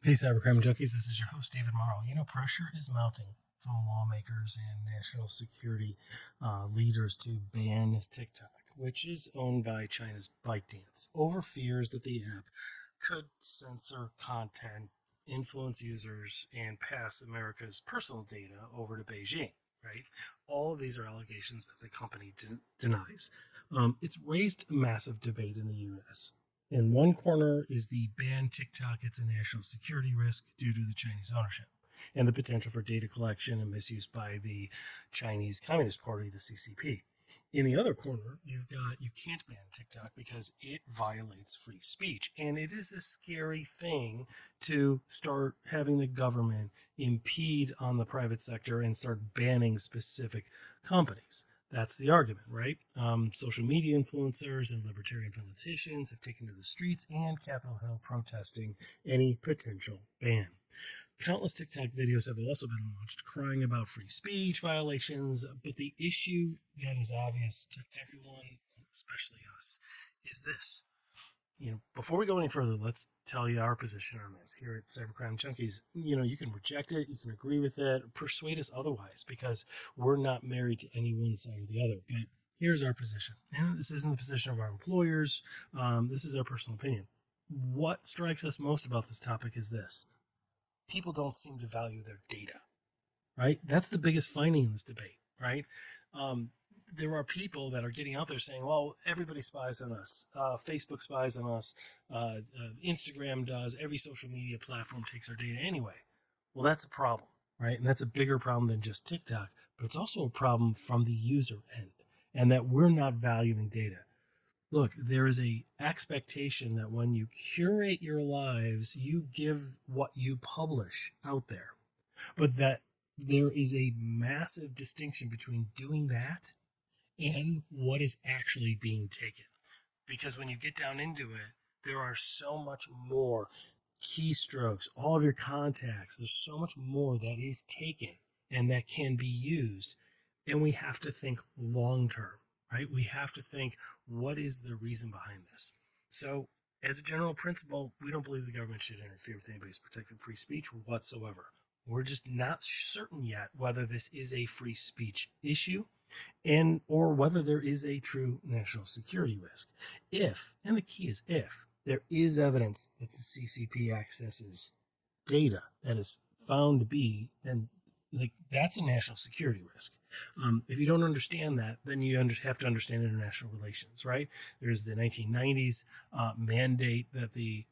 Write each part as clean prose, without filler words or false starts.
Hey, Cybercrime Junkies, this is your host, David Morrow. Pressure is mounting from lawmakers and national security leaders to ban TikTok, which is owned by China's Byte Dance, over fears that the app could censor content, influence users, and pass America's personal data over to Beijing, right? All of these are allegations that the company denies. It's raised a massive debate in the U.S. In one corner is the ban TikTok. It's a national security risk due to the Chinese ownership and the potential for data collection and misuse by the Chinese Communist Party, the CCP. In the other corner, you've got you can't ban TikTok because it violates free speech. And it is a scary thing to start having the government impede on the private sector and start banning specific companies. That's the argument, right? Social media influencers and libertarian politicians have taken to the streets and Capitol Hill protesting any potential ban. Countless TikTok videos have also been launched crying about free speech violations, but the issue that is obvious to everyone, especially us, is this. Before we go any further, let's tell you our position on this here at Cybercrime Junkies. You can reject it, you can agree with it, persuade us otherwise, because we're not married to any one side or the other. But here's our position. And this isn't the position of our employers. This is our personal opinion. What strikes us most about this topic is this. People don't seem to value their data, right? That's the biggest finding in this debate, right? There are people that are getting out there saying, well, everybody spies on us. Facebook spies on us. Instagram does. Every social media platform takes our data anyway. Well, that's a problem, right? And that's a bigger problem than just TikTok, but it's also a problem from the user end, and that we're not valuing data. Look, there is a expectation that when you curate your lives, you give what you publish out there, but that there is a massive distinction between doing that and what is actually being taken. Because when you get down into it, there are so much more keystrokes, all of your contacts, there's so much more that is taken and that can be used. And we have to think long term, right? We have to think, what is the reason behind this? So, as a general principle, we don't believe the government should interfere with anybody's protected free speech whatsoever. We're just not certain yet whether this is a free speech issue and or whether there is a true national security risk. If, and the key is if, there is evidence that the CCP accesses data that is found to be, and that's a national security risk. If you don't understand that, then you have to understand international relations, right? There's the 1990s mandate that the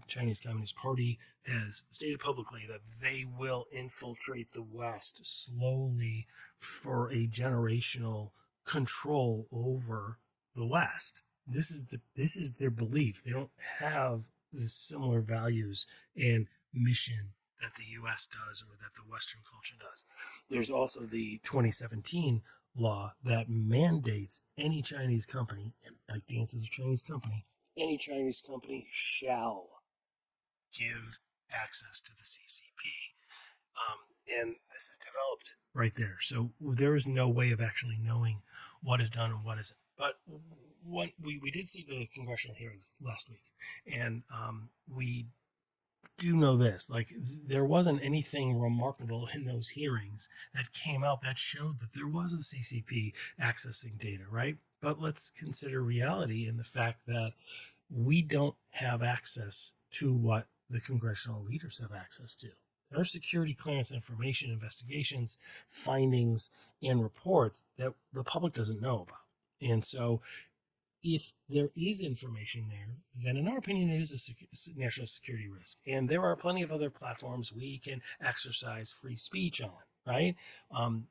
Chinese Communist Party has stated publicly that they will infiltrate the West slowly for a generational control over the West. This is their belief. They don't have the similar values and mission that the U.S. does or that the Western culture does. There's also the 2017 law that mandates any Chinese company, and Byte Dance is a Chinese company, any Chinese company shall give access to the CCP. And this is developed right there. So there is no way of actually knowing what is done and what isn't. But we did see the congressional hearings last week, and we do know this, there wasn't anything remarkable in those hearings that came out that showed that there was a CCP accessing data, right? But let's consider reality in the fact that we don't have access to what the congressional leaders have access to. There are security clearance information, investigations, findings, and reports that the public doesn't know about. And so if there is information there, then in our opinion, it is a national security risk. And there are plenty of other platforms we can exercise free speech on, right?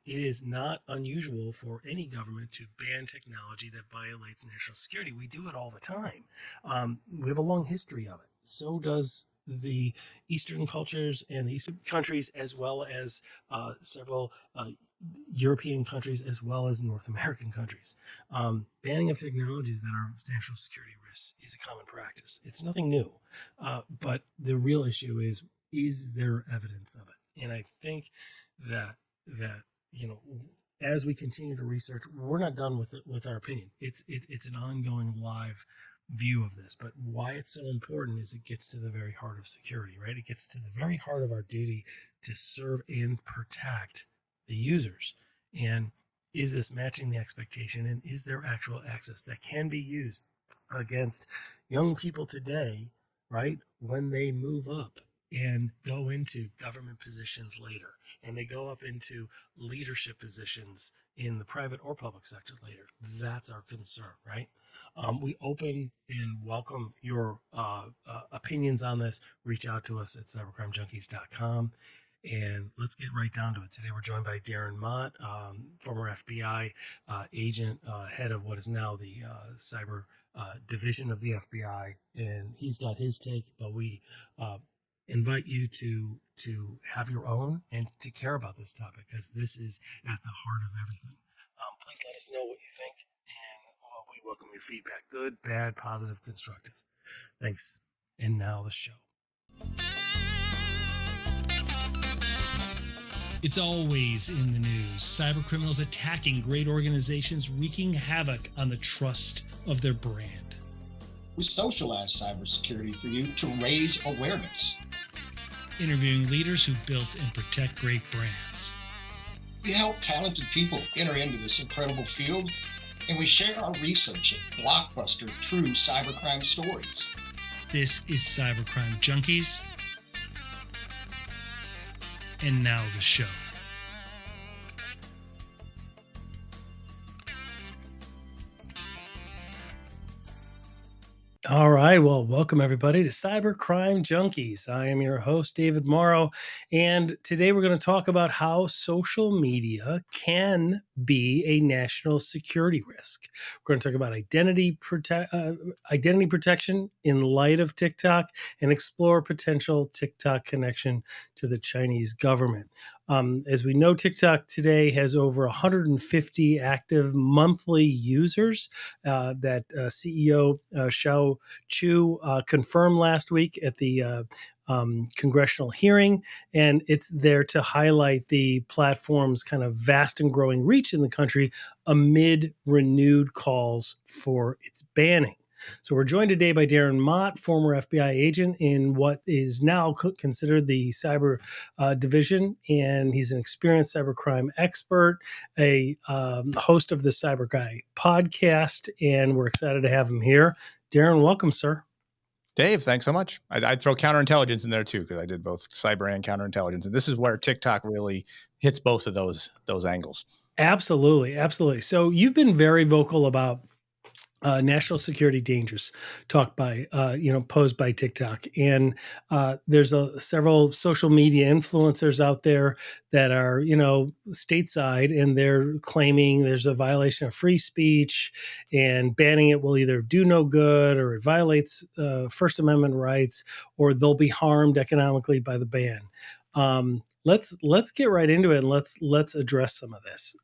It is not unusual for any government to ban technology that violates national security. We do it all the time. We have a long history of it. So does the Eastern cultures and the Eastern countries, as well as several European countries, as well as North American countries. Banning of technologies that are national security risks is a common practice. It's nothing new. But the real issue is there evidence of it? And I think that as we continue to research, we're not done with our opinion. It's an ongoing live view of this. But why it's so important is it gets to the very heart of security, right? It gets to the very heart of our duty to serve and protect the users. And is this matching the expectation? And is there actual access that can be used against young people today, right? When they move up and go into government positions later, and they go up into leadership positions in the private or public sector later. That's our concern, right? We open and welcome your opinions on this. Reach out to us at cybercrimejunkies.com. And let's get right down to it. Today, we're joined by Darren Mott, former FBI agent, head of what is now the cyber division of the FBI. And he's got his take, but we invite you to have your own and to care about this topic, because this is at the heart of everything. Please let us know what you think, and we welcome your feedback. Good, bad, positive, constructive. Thanks. And now the show. It's always in the news. Cybercriminals attacking great organizations, wreaking havoc on the trust of their brand. We socialize cybersecurity for you to raise awareness. Interviewing leaders who built and protect great brands. We help talented people enter into this incredible field, and we share our research at blockbuster true cybercrime stories. This is Cybercrime Junkies. And now the show. All right. Well, welcome everybody to Cybercrime Junkies. I am your host, David Morrow, and today we're going to talk about how social media can be a national security risk. We're going to talk about identity protection in light of TikTok and explore potential TikTok connection to the Chinese government. As we know, TikTok today has over 150 active monthly users that CEO Xiao Chu confirmed last week at the Congressional Hearing, and it's there to highlight the platform's kind of vast and growing reach in the country amid renewed calls for its banning. So we're joined today by Darren Mott, former FBI agent in what is now considered the cyber division, and he's an experienced cybercrime expert, a host of the Cyber Guy podcast, and we're excited to have him here. Darren, welcome, sir. Dave, thanks so much. I'd throw counterintelligence in there too, because I did both cyber and counterintelligence, and this is where TikTok really hits both of those angles. Absolutely, absolutely. So you've been very vocal about national security dangers talked by, posed by TikTok. And there's several social media influencers out there that are, stateside, and they're claiming there's a violation of free speech, and banning it will either do no good, or it violates First Amendment rights, or they'll be harmed economically by the ban. Let's get right into it, and let's address some of this.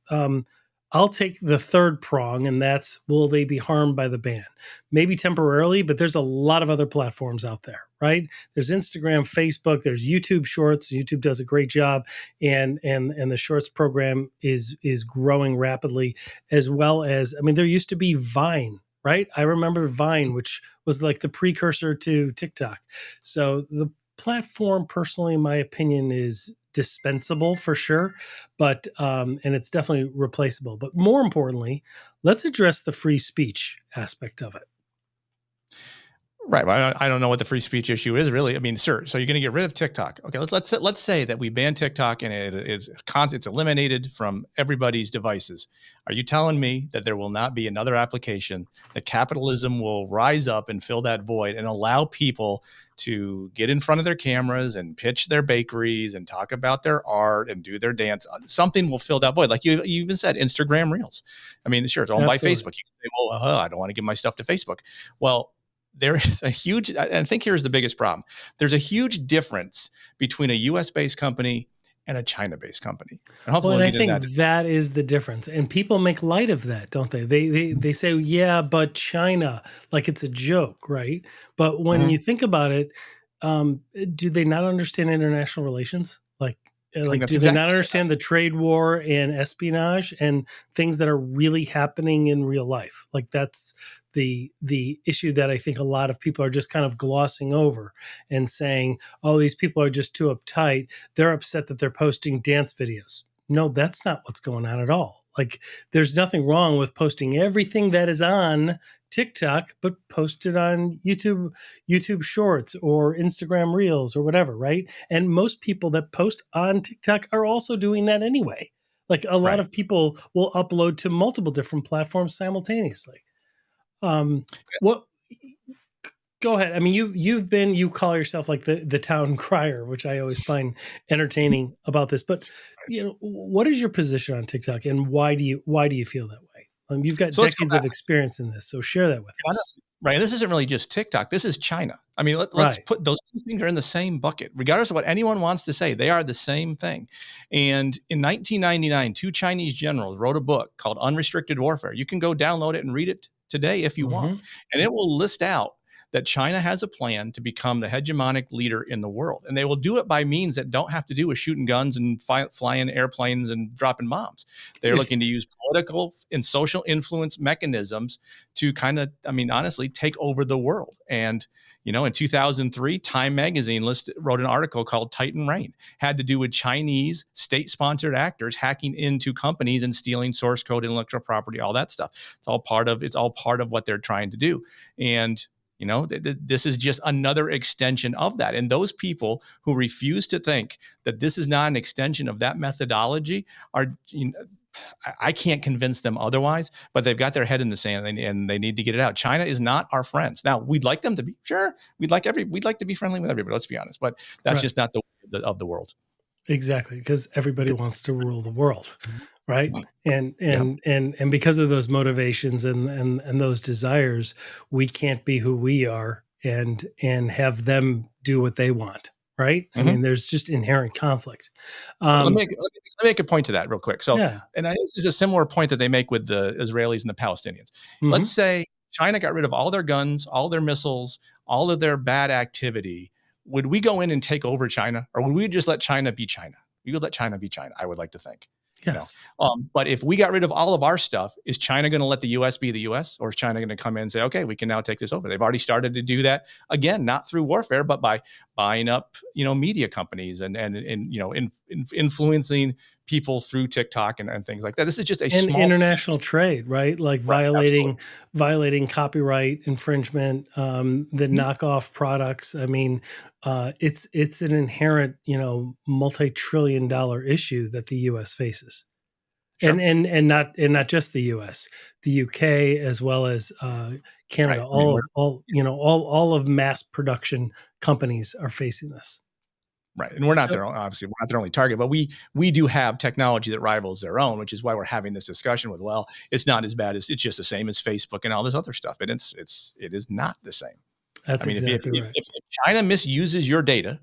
I'll take the third prong, and that's, will they be harmed by the ban? Maybe temporarily, but there's a lot of other platforms out there, right? There's Instagram, Facebook, there's YouTube Shorts. YouTube does a great job, and the Shorts program is growing rapidly, as well as, there used to be Vine, right? I remember Vine, which was like the precursor to TikTok. So the platform, personally, in my opinion, is dispensable for sure, but and it's definitely replaceable. But more importantly, let's address the free speech aspect of it. Right. Well, I don't know what the free speech issue is really. Sure. So you're going to get rid of TikTok. Okay. Let's say that we ban TikTok and it's eliminated from everybody's devices. Are you telling me that there will not be another application, that capitalism will rise up and fill that void and allow people to get in front of their cameras and pitch their bakeries and talk about their art and do their dance? Something will fill that void. Like you even said, Instagram Reels. Sure, it's owned by Facebook. You can say, well, I don't want to give my stuff to Facebook. Well, there is a huge, I think here's the biggest problem. There's a huge difference between a US-based company and a China-based company. And I think that is the difference. And people make light of that, don't they? They say, yeah, but China, like it's a joke, right? But when you think about it, do they not understand international relations? Like, I think Like, that's do they exactly not understand the trade war and espionage and things that are really happening in real life? Like, that's the issue that I think a lot of people are just kind of glossing over and saying, "Oh, these people are just too uptight. They're upset that they're posting dance videos." No, that's not what's going on at all. Like, there's nothing wrong with posting everything that is on TikTok, but post it on YouTube Shorts or Instagram Reels or whatever, right? And most people that post on TikTok are also doing that anyway. Like, a lot right. of people will upload to multiple different platforms simultaneously. What? Go ahead. I mean, you call yourself like the town crier, which I always find entertaining about this. But what is your position on TikTok, and why do you feel that way? You've got So let's go decades back. of experience in this, so share that with us. Honestly, right. This isn't really just TikTok. This is China. I mean, let's Right. put those two things are in the same bucket, regardless of what anyone wants to say. They are the same thing. And in 1999, two Chinese generals wrote a book called Unrestricted Warfare. You can go download it and read it today if you want. Mm-hmm. And it will list out that China has a plan to become the hegemonic leader in the world. And they will do it by means that don't have to do with shooting guns and flying airplanes and dropping bombs. They're looking to use political and social influence mechanisms to kind of, I mean, honestly, take over the world. And, in 2003, Time Magazine wrote an article called Titan Reign, had to do with Chinese state-sponsored actors hacking into companies and stealing source code, intellectual property, all that stuff. It's all part of what they're trying to do. And this is just another extension of that. And those people who refuse to think that this is not an extension of that methodology are, I can't convince them otherwise, but they've got their head in the sand and they need to get it out. China is not our friends. Now, we'd like them to be, sure. We'd like to be friendly with everybody. Let's be honest, but that's Right. just not the way of the world. Exactly, because everybody wants to rule the world, right? And Yeah. and because of those motivations and those desires, we can't be who we are and have them do what they want, right? I mean, there's just inherent conflict. Let me make a point to that real quick. So, Yeah. this is a similar point that they make with the Israelis and the Palestinians. Mhm. Let's say China got rid of all their guns, all their missiles, all of their bad activity. Would we go in and take over China, or would we just let China be China? We would let China be China, I would like to think. Yes. But if we got rid of all of our stuff, is China going to let the U.S. be the U.S., or is China going to come in and say, okay, we can now take this over? They've already started to do that, again, not through warfare, but by buying up, media companies and influencing people through TikTok and things like that. This is just a small international trade, right? Like violating copyright infringement, the knockoff products. I mean, it's an inherent, multi-trillion-dollar issue that the U.S. faces, Sure. and not just the U.S., the U.K. as well as Canada. Right. All of mass production companies are facing this. Right. And we're not obviously we're not their only target, but we do have technology that rivals their own, which is why we're having this discussion with, well, it's not as bad as, it's just the same as Facebook and all this other stuff. And it is not the same. That's exactly right. If China misuses your data,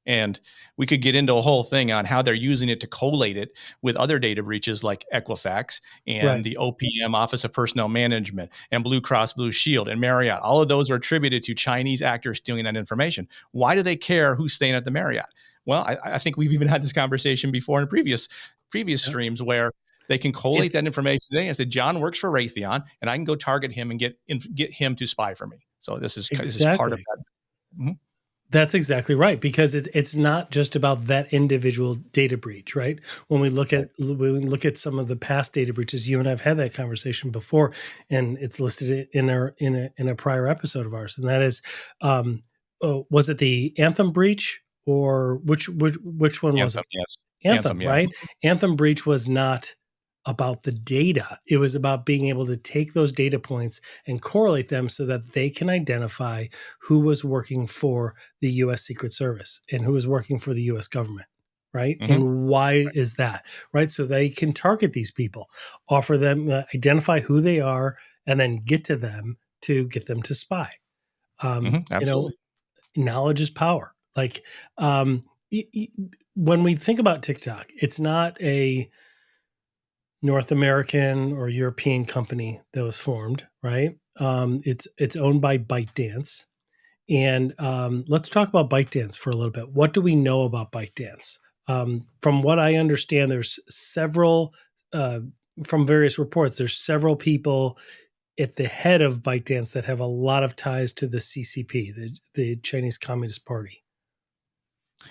and we could get into a whole thing on how they're using it to collate it with other data breaches like Equifax and the OPM, Office of Personnel Management, and Blue Cross Blue Shield and Marriott. All of those are attributed to Chinese actors stealing that information. Why do they care who's staying at the Marriott? Well, I think we've even had this conversation before in previous streams where they can collate that information today and say, John works for Raytheon, and I can go target him and get him to spy for me. So this is part of that. Mm-hmm. That's exactly right, because it's not just about that individual data breach, right? When we look at some of the past data breaches, you and I've had that conversation before, and it's listed in a prior episode of ours, and that is, was it the Anthem breach, or which one was it? Yes. Anthem, right? Anthem breach was not about the data. It was about being able to take those data points and correlate them so that they can identify who was working for the U.S. Secret Service and who was working for the U.S. government, right? Mm-hmm. And why is that, right? So they can target these people, offer them, identify who they are, and then get to them to get them to spy. Absolutely. Knowledge is power. Like when we think about TikTok, it's not a North American or European company that was formed, right? It's owned by Byte Dance. And let's talk about Byte Dance for a little bit. What do we know about Byte Dance? From what I understand, there's several, from various reports, there's several people at the head of Byte Dance that have a lot of ties to the CCP, the Chinese Communist Party.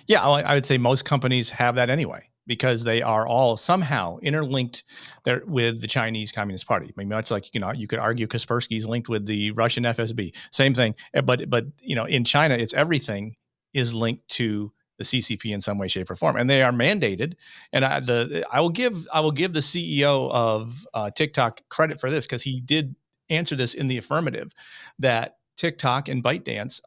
Yeah, I would say most companies have that anyway, because they are all somehow interlinked there with the Chinese Communist Party. I mean, much like, you could argue Kaspersky's linked with the Russian FSB, same thing. But in China, it's everything is linked to the CCP in some way, shape, or form, and they are mandated. And I will give the CEO of TikTok credit for this, because he did answer this in the affirmative, that TikTok and Byte Dance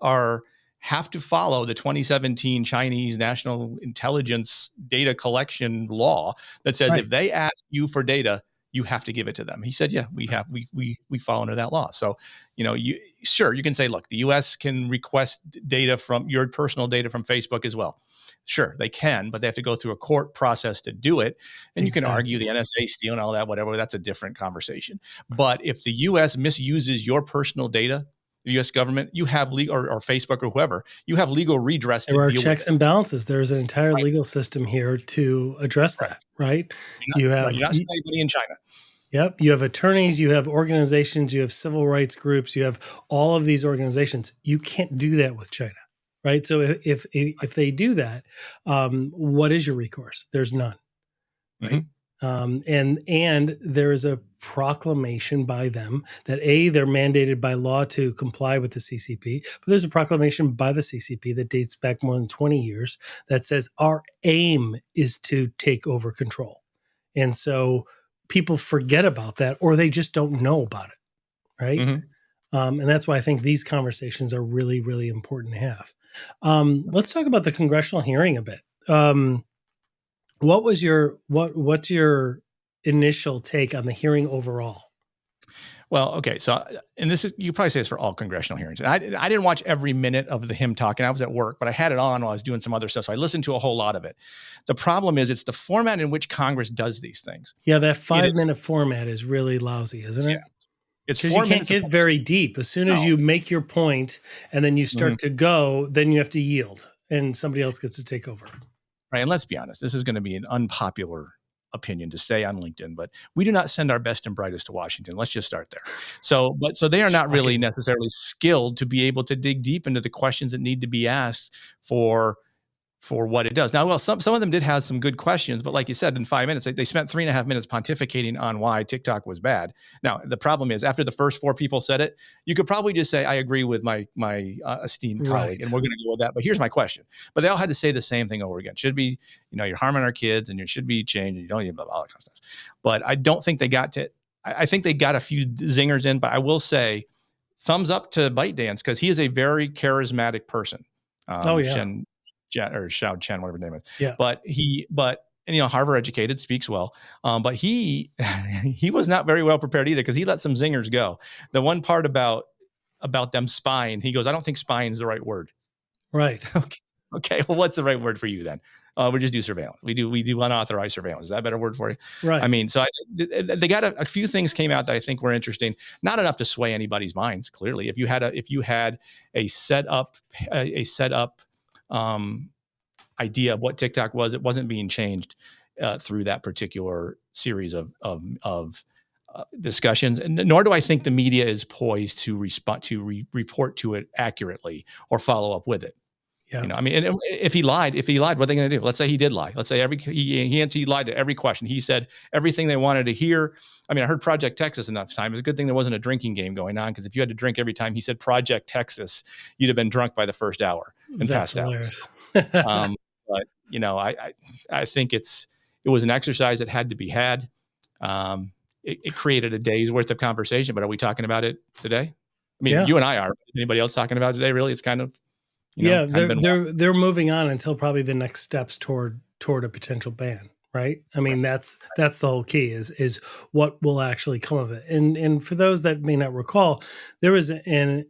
have to follow the 2017 Chinese National Intelligence Data Collection Law that says if they ask you for data, you have to give it to them. He said, yeah, we fall under that law. So, you can say, look, the US can request data from your personal data from Facebook as well. Sure, they can, but they have to go through a court process to do it. And you can argue the NSA stealing all that, whatever. That's a different conversation. But if the US misuses your personal data, the U.S. government, you have legal, or Facebook or whoever, you have legal redress to deal with it. There are checks and balances. There's an entire legal system here to address that, right? You're not anybody in China. Yep. You have attorneys, you have organizations, you have civil rights groups, you have all of these organizations. You can't do that with China, right? So if they do that, what is your recourse? There's none, right? Mm-hmm. And there is a proclamation by them that they're mandated by law to comply with the CCP, but there's a proclamation by the CCP that dates back more than 20 years that says our aim is to take over control. And so people forget about that, or they just don't know about it, right? Mm-hmm. And that's why I think these conversations are really, really important to have. Let's talk about the congressional hearing a bit. What's your initial take on the hearing overall? Well, okay. So, and this is, you probably say this for all congressional hearings. And I didn't watch every minute of him talking. I was at work, but I had it on while I was doing some other stuff. So I listened to a whole lot of it. The problem is it's the format in which Congress does these things. Yeah. That 5-minute format is really lousy, isn't it? Yeah. It's 4 you can't minutes. Get very deep. As soon as you make your point and then you start to go, then you have to yield and somebody else gets to take over. Right. And let's be honest, this is going to be an unpopular opinion to say on LinkedIn, but we do not send our best and brightest to Washington. Let's just start there. So they are not really necessarily skilled to be able to dig deep into the questions that need to be asked for what it does. Now, well, some of them did have some good questions, but like you said, in 5 minutes, they spent 3.5 minutes pontificating on why TikTok was bad. Now, the problem is after the first 4 people said it, you could probably just say, I agree with my esteemed colleague, and we're going to go with that. But here's my question. But they all had to say the same thing over again. Should be, you're harming our kids and you should be changed. And you don't need blah, blah, all that kind of stuff. But I don't think they got to, I think they got a few zingers in, but I will say thumbs up to Byte Dance, because he is a very charismatic person. Xiao Chen, whatever his name is. Yeah. But Harvard educated, speaks well. But he was not very well prepared either, because he let some zingers go. The one part about them spying, he goes, I don't think spying is the right word. Right. Okay. Well, what's the right word for you then? We just do surveillance. We do unauthorized surveillance. Is that a better word for you? Right. I mean, so they got a few things came out that I think were interesting. Not enough to sway anybody's minds. Clearly, if you had a set up idea of what TikTok was, it wasn't being changed through that particular series of discussions. And nor do I think the media is poised to respond to report to it accurately or follow up with it. Yeah. I mean, and if he lied, what are they going to do? Let's say he did lie. Let's say he lied to every question. He said everything they wanted to hear. I mean, I heard Project Texas enough time. It's a good thing there wasn't a drinking game going on, because if you had to drink every time he said Project Texas, you'd have been drunk by the first hour and passed out. But I think it was an exercise that had to be had. It created a day's worth of conversation, but are we talking about it today? I mean, you and I are. Anybody else talking about it today? Really, it's kind of. They're moving on until probably the next steps toward a potential ban, right? I mean, that's the whole key is what will actually come of it. And for those that may not recall, there was an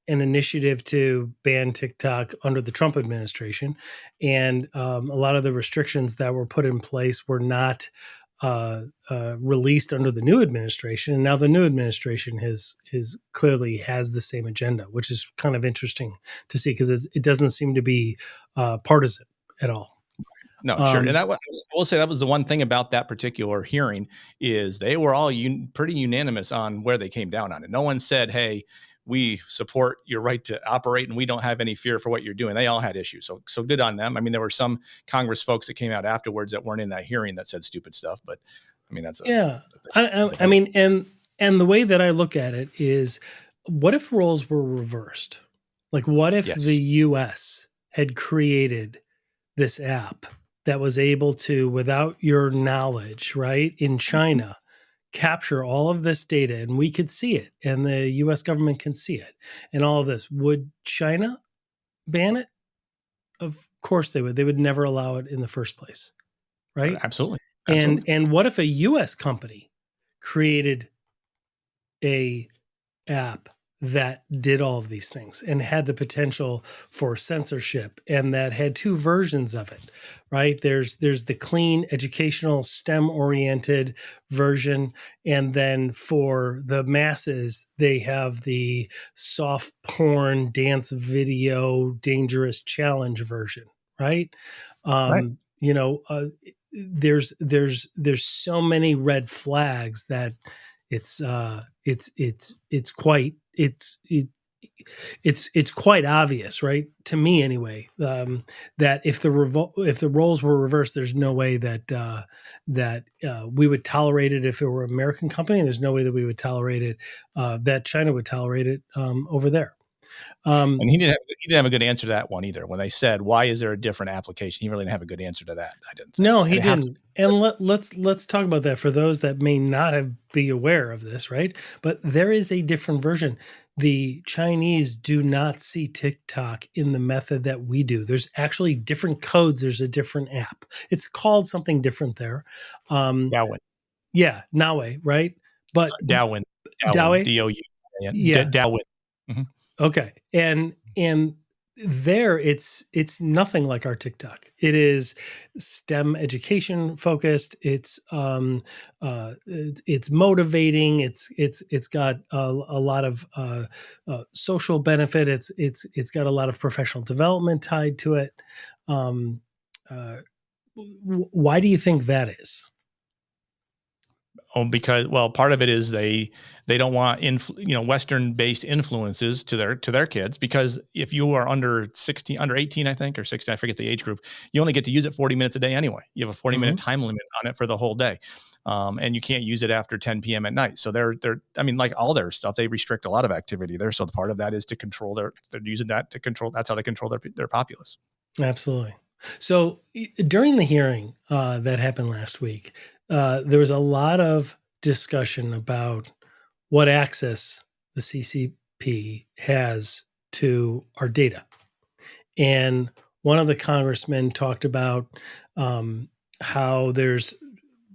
initiative to ban TikTok under the Trump administration, and a lot of the restrictions that were put in place were not released under the new administration, and now the new administration has clearly has the same agenda, which is kind of interesting to see, because it doesn't seem to be partisan. at all. No, sure. And I will say that was the one thing about that particular hearing is they were all pretty unanimous on where they came down on it. No one said, hey, we support your right to operate and we don't have any fear for what you're doing. They all had issues. So good on them. I mean, there were some Congress folks that came out afterwards that weren't in that hearing that said stupid stuff, but I mean, that's I mean, and the way that I look at it is, what if roles were reversed? Like, what if the US had created this app that was able to, without your knowledge, right, in China, capture all of this data and we could see it and the US government can see it and all of this? Would China ban it? Of course they would. They would never allow it in the first place, right? Absolutely. And what if a US company created a app that did all of these things and had the potential for censorship, and that had two versions of it, right? There's the clean, educational, STEM-oriented version, and then for the masses, they have the soft porn, dance video, dangerous challenge version, right? Right. You know, there's so many red flags that it's quite obvious, right? To me, anyway, that if the roles were reversed, there's no way that we would tolerate it if it were an American company, and there's no way that we would tolerate it, that China would tolerate it over there. And he didn't have a good answer to that one either. When they said, "Why is there a different application?" He really didn't have a good answer to that. I didn't. No, he didn't. And let's talk about that for those that may not be aware of this, right? But there is a different version. The Chinese do not see TikTok in the method that we do. There's actually different codes. There's a different app. It's called something different there. Douyin. Yeah, Naui, right? But Douyin. Douyin. Yeah. Douyin. Mm-hmm. Okay. And there it's nothing like our TikTok. It is STEM education focused. It's motivating. It's got a lot of social benefit. It's got a lot of professional development tied to it. Why do you think that is? Because part of it is they don't want Western based influences to their kids, because if you are under 18, I think, or 16, I forget the age group, you only get to use it 40 minutes a day anyway. You have a 40-minute time limit on it for the whole day. And you can't use it after 10 p.m. at night. So they're like all their stuff, they restrict a lot of activity there. So part of that is to control they're using that to control. That's how they control their populace. Absolutely. So during the hearing that happened last week, there was a lot of discussion about what access the CCP has to our data. And one of the congressmen talked about how there's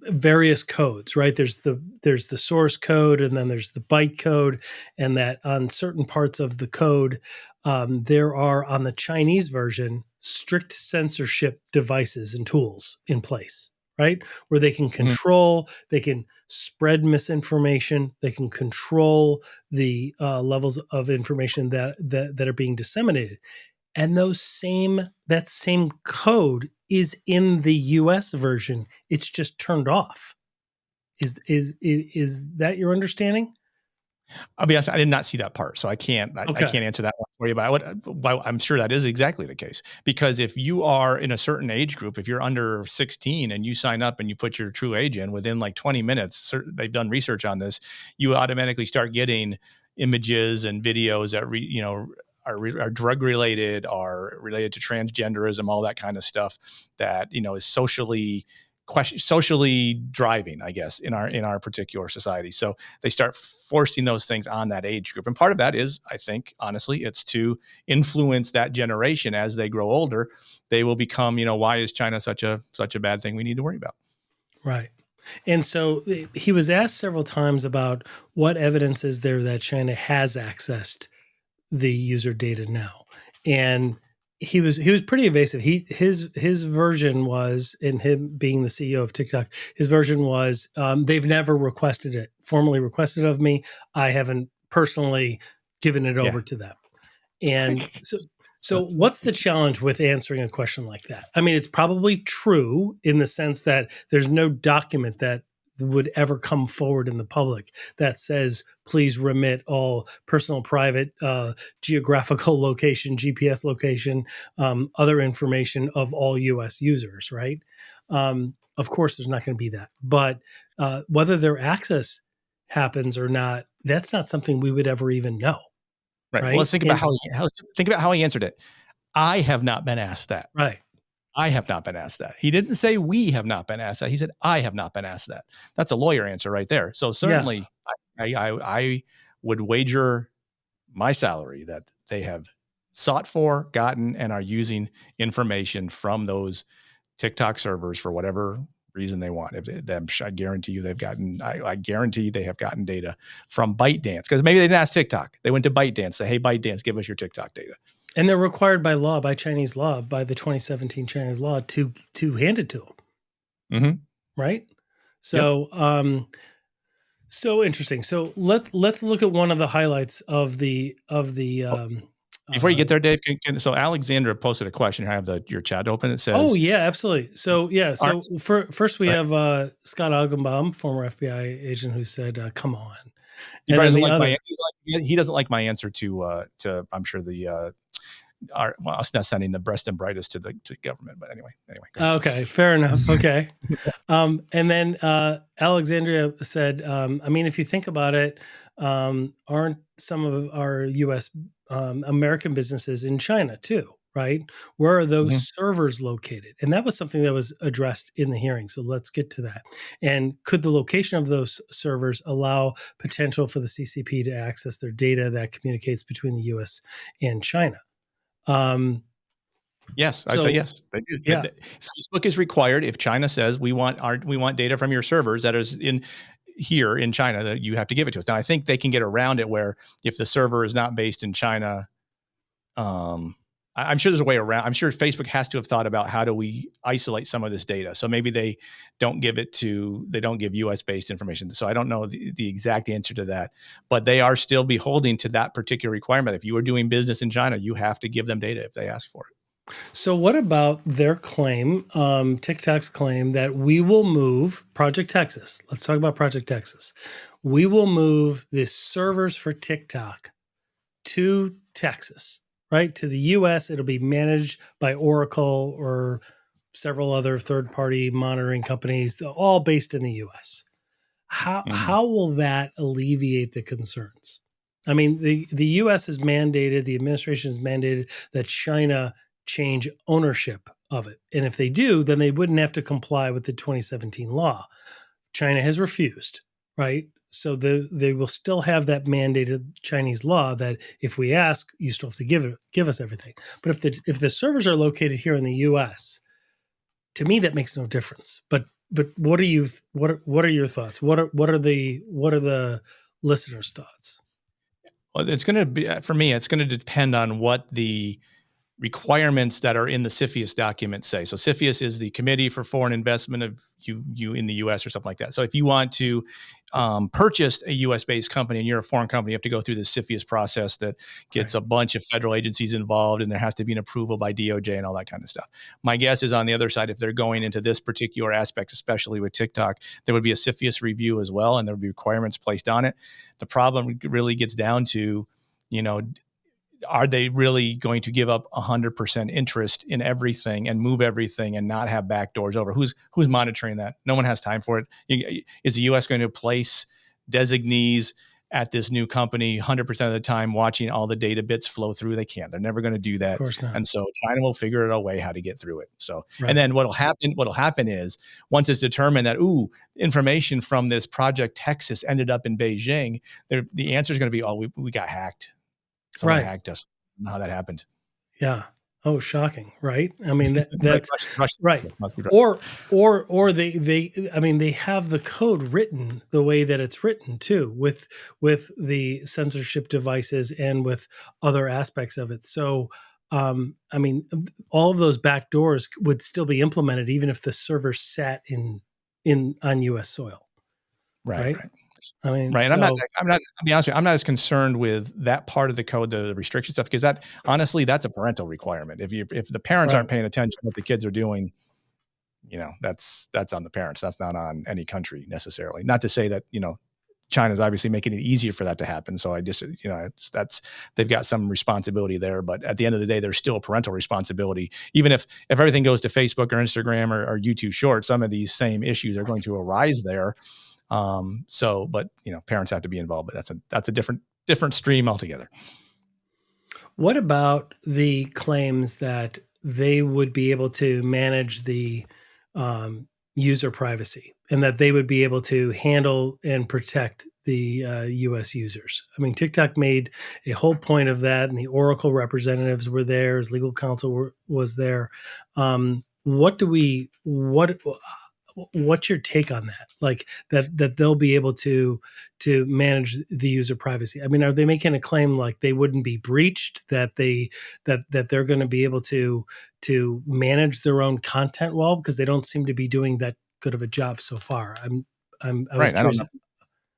various codes, right? There's the source code, and then there's the byte code, and that on certain parts of the code, there are, on the Chinese version, strict censorship devices and tools in place, right? Where they can control, they can spread misinformation, they can control the levels of information that are being disseminated. And that same code is in the US version. It's just turned off. Is that your understanding? I'll be honest, I did not see that part, so I can't answer that one for you. But I'm sure that is exactly the case, because if you are in a certain age group, if you're under 16 and you sign up and you put your true age in, within like 20 minutes, they've done research on this, you automatically start getting images and videos that are drug related, are related to transgenderism, all that kind of stuff that is socially driving, I guess, in our particular society. So they start forcing those things on that age group. And part of that is, I think, honestly, it's to influence that generation as they grow older. They will become, why is China such a bad thing we need to worry about? Right. And so he was asked several times about what evidence is there that China has accessed the user data now. And he was pretty evasive. His version was, in him being the CEO of TikTok, his version was, they've never formally requested of me. I haven't personally given it over to them. And So what's the challenge with answering a question like that? I mean, it's probably true in the sense that there's no document that would ever come forward in the public that says, please remit all personal, private, geographical location, GPS location, other information of all U.S. users, right? Of course, there's not going to be that. But whether their access happens or not, that's not something we would ever even know. Right. Well, let's think about how he answered it. I have not been asked that. Right. I have not been asked that. He didn't say we have not been asked that. He said I have not been asked that. That's a lawyer answer right there. So certainly, I would wager my salary that they have sought for, gotten, and are using information from those TikTok servers for whatever reason they want. I guarantee you I guarantee they have gotten data from Byte Dance, because maybe they didn't ask TikTok. They went to Byte Dance, say, hey, Byte Dance, give us your TikTok data. And they're required by law, by Chinese law, by the 2017 Chinese law to hand it to them. Mm-hmm. Right. So, so interesting. So let's look at one of the highlights of the before you get there, Dave, so Alexandra posted a question. I have your chat open. It says, "Oh yeah, absolutely." So yeah, so first we have Scott Algenbaum, former FBI agent, who said, "Come on." He doesn't like my he doesn't like my answer to I'm sure us not sending the best and brightest to government, but anyway. Okay, fair enough. Okay, and then Alexandria said, I mean, if you think about it, aren't some of our U.S. American businesses in China too, right? Where are those servers located? And that was something that was addressed in the hearing. So let's get to that. And could the location of those servers allow potential for the CCP to access their data that communicates between the U.S. and China? Yes, I'd say yes. They do. Yeah. Facebook is required. If China says we want data from your servers that is here in China, that you have to give it to us. Now, I think they can get around it where if the server is not based in China, I'm sure there's a way around. I'm sure Facebook has to have thought about how do we isolate some of this data. So maybe they don't give US based information. So I don't know the exact answer to that, but they are still beholding to that particular requirement. If you are doing business in China, you have to give them data if they ask for it. So what about their claim, TikTok's claim that we will move Project Texas? Let's talk about Project Texas. We will move the servers for TikTok to Texas, right? To the U.S. It'll be managed by Oracle or several other third-party monitoring companies, all based in the U.S. How will that alleviate the concerns? I mean, the U.S. has mandated, the administration has mandated that China change ownership of it. And if they do, then they wouldn't have to comply with the 2017 law. China has refused, right? So they will still have that mandated Chinese law that if we ask, you still have to give us everything. But if the servers are located here in the U.S., to me that makes no difference. But what are your thoughts? What are the listeners' thoughts? Well, it's going to be, for me, it's going to depend on what the requirements that are in the CFIUS document say. So CFIUS is the Committee for Foreign Investment of you in the U.S. or something like that. So if you want to purchase a U.S.-based company and you're a foreign company, you have to go through the CFIUS process that gets a bunch of federal agencies involved, and there has to be an approval by DOJ and all that kind of stuff. My guess is on the other side, if they're going into this particular aspect, especially with TikTok, there would be a CFIUS review as well, and there would be requirements placed on it. The problem really gets down to, are they really going to give up 100% interest in everything and move everything and not have back doors over? Who's monitoring that? No one has time for it. Is the U.S. going to place designees at this new company 100% of the time watching all the data bits flow through? They can't. They're never going to do that. Of course not. And so China will figure out a way how to get through it. So, And then what'll happen is once it's determined that, information from this Project Texas ended up in Beijing, the answer is going to be, we got hacked. Someone hacked us. I don't know how that happened. Yeah. Oh, shocking. Right. I mean, that's Russia. Right. Or they have the code written the way that it's written too, with the censorship devices and with other aspects of it. So, all of those back doors would still be implemented even if the server sat on U.S. soil. Right. I mean, Right. And I'll be honest with you, I'm not as concerned with that part of the code, the restriction stuff, because that honestly, that's a parental requirement. If the parents aren't paying attention to what the kids are doing, that's on the parents. That's not on any country necessarily. Not to say that, China's obviously making it easier for that to happen. So I just, they've got some responsibility there, but at the end of the day, there's still a parental responsibility. Even if everything goes to Facebook or Instagram or YouTube Shorts, some of these same issues are going to arise there. But parents have to be involved, but that's a different stream altogether. What about the claims that they would be able to manage the user privacy and that they would be able to handle and protect the U.S. users? I mean, TikTok made a whole point of that, and the Oracle representatives were there, as legal counsel was there. What's your take on that? Like that they'll be able to manage the user privacy. I mean, are they making a claim like they wouldn't be breached, that they're going to be able to manage their own content well, because they don't seem to be doing that good of a job so far? I was curious. I don't know.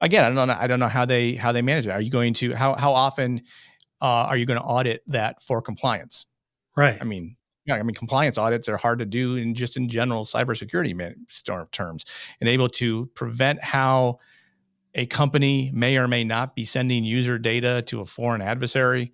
Again, I don't know how they manage it. Are you going to how often are you going to audit that for compliance? Right. I mean, compliance audits are hard to do in general cybersecurity terms, and able to prevent how a company may or may not be sending user data to a foreign adversary.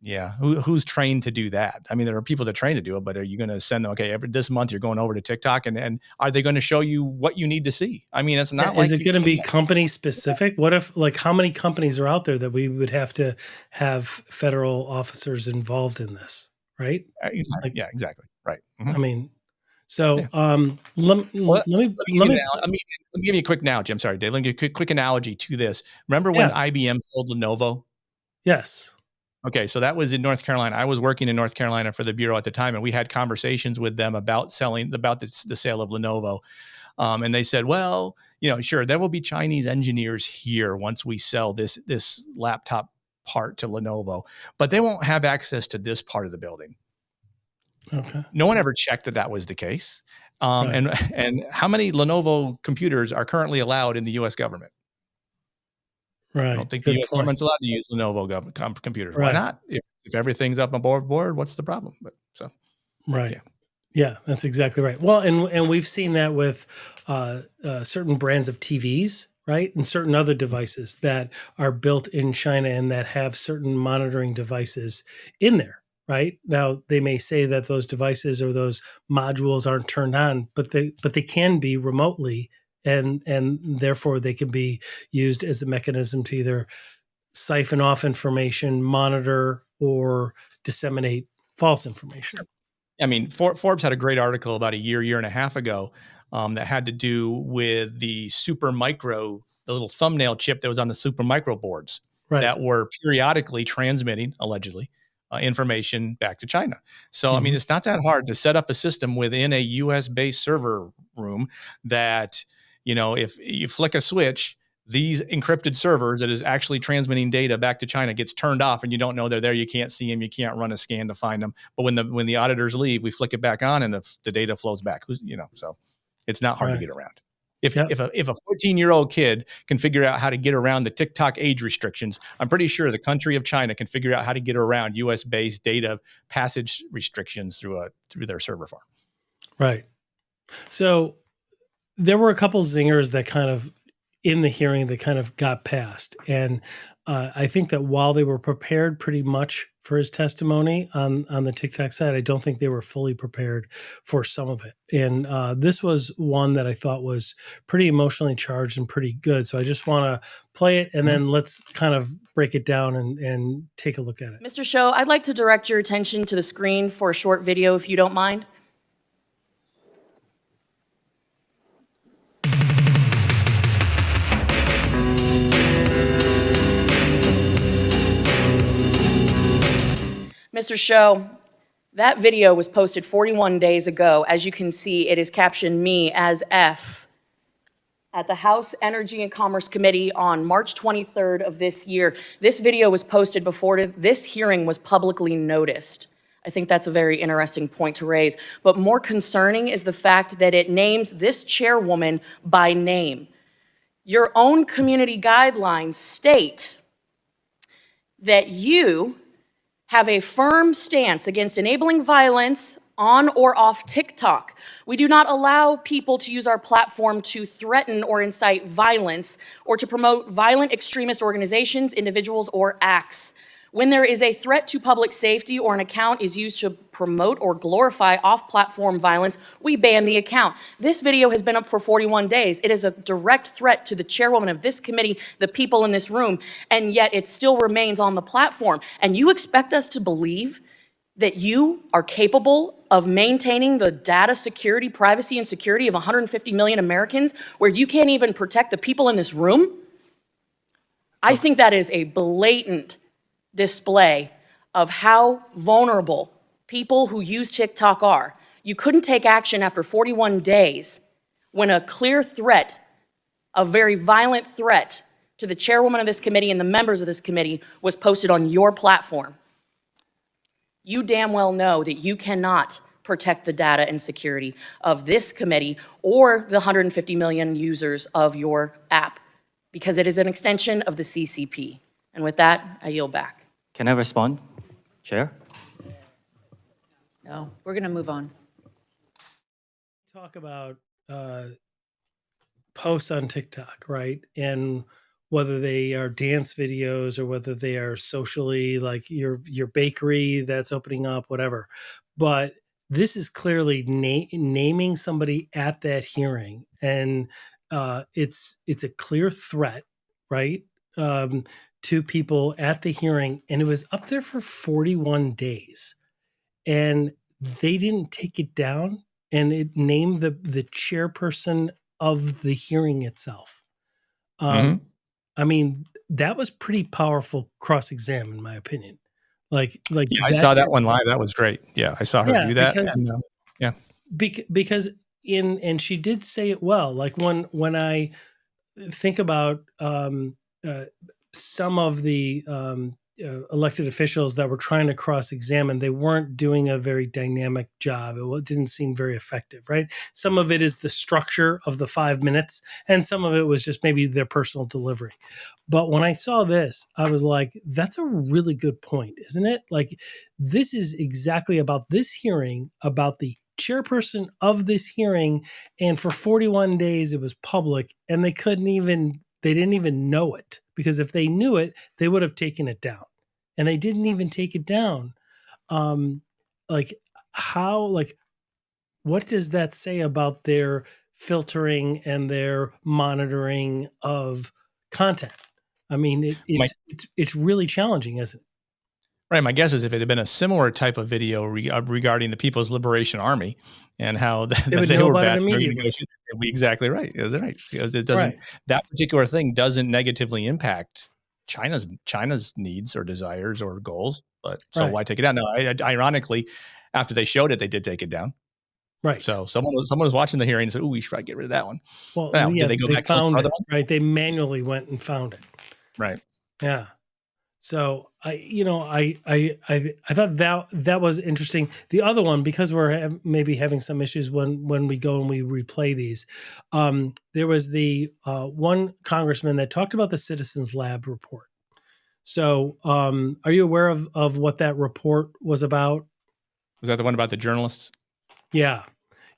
Yeah. Who's trained to do that? I mean, there are people that are trained to do it, but are you going to send them, okay, this month you're going over to TikTok, and are they going to show you what you need to see? I mean, it's not like, is it going to be company specific? What if, like, how many companies are out there that we would have to have federal officers involved in this? Right. Exactly. Yeah, exactly. Right. I mean, so let me give you a quick analogy. I'm sorry, Dave. Let me give you a quick analogy to this. Remember when IBM sold Lenovo? Yes. Okay, so that was in North Carolina. I was working in North Carolina for the Bureau at the time, and we had conversations with them about the sale of Lenovo. And they said, well, sure, there will be Chinese engineers here once we sell this laptop part to Lenovo, but they won't have access to this part of the building. Okay. No one ever checked that was the case. And how many Lenovo computers are currently allowed in the U.S. government? Right. I don't think the U.S. government's allowed to use Lenovo computers. Why not? If everything's up on board, what's the problem? Yeah, that's exactly right. Well, and we've seen that with certain brands of TVs, right, and certain other devices that are built in China and that have certain monitoring devices in there. Right now, they may say that those devices or those modules aren't turned on, but they can be remotely. And therefore they can be used as a mechanism to either siphon off information, monitor, or disseminate false information. I mean, Forbes had a great article about a year and a half ago that had to do with the Supermicro, the little thumbnail chip that was on the Supermicro boards that were periodically transmitting, allegedly, information back to China. So, I mean, it's not that hard to set up a system within a US-based server room that, if you flick a switch, these encrypted servers that is actually transmitting data back to China gets turned off, and you don't know they're there. You can't see them. You can't run a scan to find them. But when the auditors leave, we flick it back on, and the data flows back. So it's not hard to get around. If a 14-year-old kid can figure out how to get around the TikTok age restrictions, I'm pretty sure the country of China can figure out how to get around US-based data passage restrictions through their server farm. Right. So there were a couple zingers that kind of in the hearing that kind of got passed. And I think that while they were prepared pretty much for his testimony on the TikTok side, I don't think they were fully prepared for some of it. And this was one that I thought was pretty emotionally charged and pretty good. So I just want to play it, and then let's kind of break it down and take a look at it. Mr. Show, I'd like to direct your attention to the screen for a short video, if you don't mind. Mr. Show, that video was posted 41 days ago. As you can see, it is captioned me as F at the House Energy and Commerce Committee on March 23rd of this year. This video was posted before this hearing was publicly noticed. I think that's a very interesting point to raise. But more concerning is the fact that it names this chairwoman by name. Your own community guidelines state that you have a firm stance against enabling violence on or off TikTok. We do not allow people to use our platform to threaten or incite violence or to promote violent extremist organizations, individuals, or acts. When there is a threat to public safety or an account is used to promote or glorify off-platform violence, we ban the account. This video has been up for 41 days. It is a direct threat to the chairwoman of this committee, the people in this room, and yet it still remains on the platform. And you expect us to believe that you are capable of maintaining the data security, privacy, and security of 150 million Americans where you can't even protect the people in this room? I think that is a blatant display of how vulnerable people who use TikTok are. You couldn't take action after 41 days when a clear threat, a very violent threat to the chairwoman of this committee and the members of this committee was posted on your platform. You damn well know that you cannot protect the data and security of this committee or the 150 million users of your app because it is an extension of the CCP. And with that, I yield back. Can I respond, Chair? No, we're going to move on. Talk about posts on TikTok, right? And whether they are dance videos or whether they are socially like your bakery that's opening up, whatever. But this is clearly naming somebody at that hearing, and it's a clear threat, right? To people at the hearing, and it was up there for 41 days, and they didn't take it down, and it named the chairperson of the hearing itself. I mean, that was pretty powerful cross-exam, in my opinion. Like Yeah, I saw that one live. That was great. Yeah, I saw her do that. Because, and, because and she did say it well. Like when I think about some of the elected officials that were trying to cross-examine, they weren't doing a very dynamic job. It didn't seem very effective, right? Some of it is the structure of the 5 minutes, and some of it was just maybe their personal delivery. But when I saw this, I was like, that's a really good point, isn't it? Like, this is exactly about this hearing, about the chairperson of this hearing, and for 41 days it was public, and they didn't even know it, because if they knew it, they would have taken it down, and they didn't even take it down. What does that say about their filtering and their monitoring of content? I mean, it's really challenging, isn't it? Right. My guess is if it had been a similar type of video regarding the People's Liberation Army and how they were bad, exactly right. Is right. It doesn't. Right. That particular thing doesn't negatively impact China's needs or desires or goals. But so why take it down? Now, ironically, after they showed it, they did take it down. Right. So someone was watching the hearing and said, "Oh, we should probably get rid of that one." Well, now, did they go back found to it, right? They manually went and found it. Right. Yeah. So I thought that was interesting. The other one, because we're maybe having some issues when we go and we replay these, there was the one congressman that talked about the Citizens Lab report. So are you aware of what that report was about? Was that the one about the journalists? Yeah.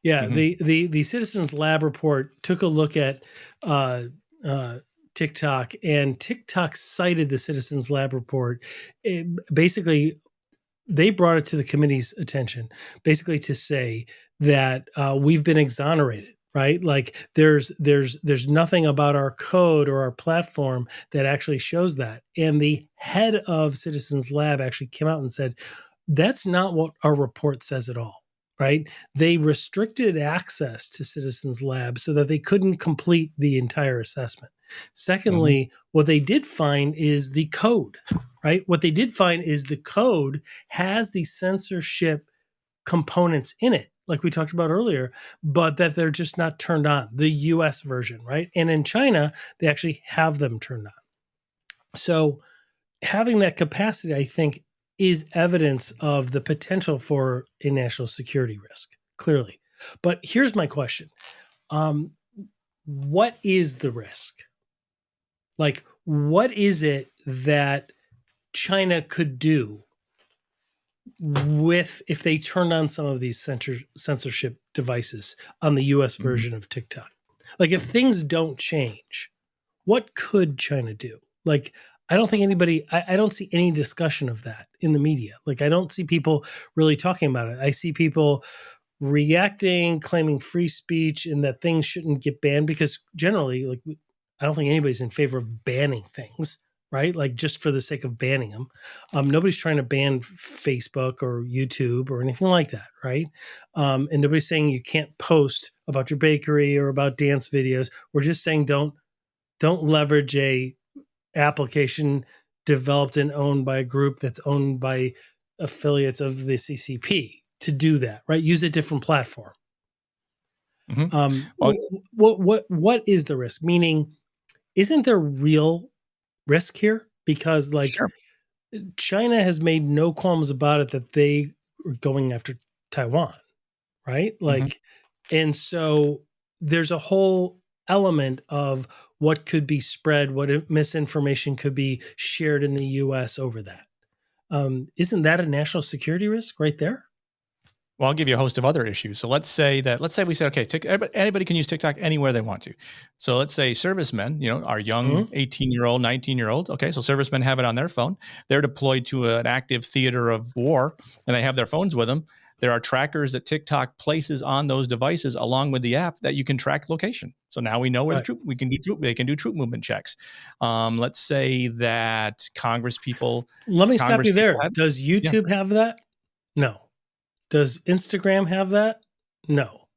Mm-hmm. The Citizens Lab report took a look at TikTok, and TikTok cited the Citizens Lab report. Basically, they brought it to the committee's attention, basically to say that we've been exonerated, right? Like there's nothing about our code or our platform that actually shows that. And the head of Citizens Lab actually came out and said, that's not what our report says at all. Right? They restricted access to Citizens Lab so that they couldn't complete the entire assessment. Secondly, what they did find is the code, right? What they did find is the code has the censorship components in it, like we talked about earlier, but that they're just not turned on, the US version, right? And in China, they actually have them turned on. So having that capacity, I think, is evidence of the potential for a national security risk, clearly. But here's my question. What is the risk, Like, what is it that China could do with if they turned on some of these censorship devices on the US version of TikTok? Like, if things don't change, what could China do? Like, I don't think anybody, I don't see any discussion of that in the media. Like, I don't see people really talking about it. I see people reacting, claiming free speech and that things shouldn't get banned because generally, like, I don't think anybody's in favor of banning things, right? Like, just for the sake of banning them. Nobody's trying to ban Facebook or YouTube or anything like that, right? And nobody's saying you can't post about your bakery or about dance videos. We're just saying don't leverage a application developed and owned by a group that's owned by affiliates of the CCP to do that, right? Use a different platform. Well, What is the risk? Meaning, isn't there real risk here? Because like sure. China has made no qualms about it that they are going after Taiwan, right? Like, and so there's a whole element of what could be spread, what misinformation could be shared in the US over that. Isn't that a national security risk right there? Well, I'll give you a host of other issues. So let's say we say, okay, anybody can use TikTok anywhere they want to. So let's say servicemen, our young 18-year-old, 19-year-old. Okay, so servicemen have it on their phone. They're deployed to an active theater of war, and they have their phones with them. There are trackers that TikTok places on those devices along with the app that you can track location. So now we know where they can do troop movement checks. Let's say that Congress people. Let me stop you there. Does YouTube have that? No. Does Instagram have that? No.